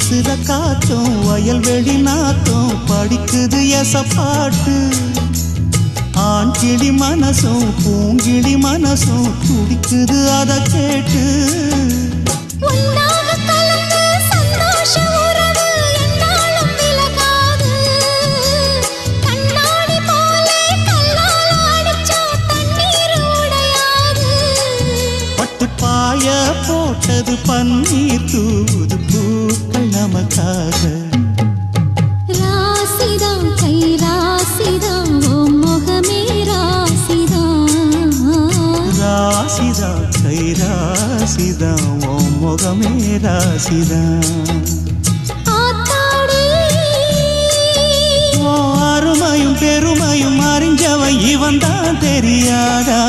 வீசுற காத்தும் வயல்வெளி நாத்தும் படிக்குது எசப்பாட்டு ஆண்கிளி மனசும் பூங்கிளி மனசும் துடிக்குது அத கேட்டு பாய போட்டது பன்னீர் தூது பூக்கள் நமக்காக ராசிதான் கை ராசிதான் ஓ முகமே ராசிதான் ராசிதான் கை ராசிதான் ஓ முகமே ராசிதான் அருமையும் பெருமையும் அறிஞ்சவன் இவன் தான் தெரியாதா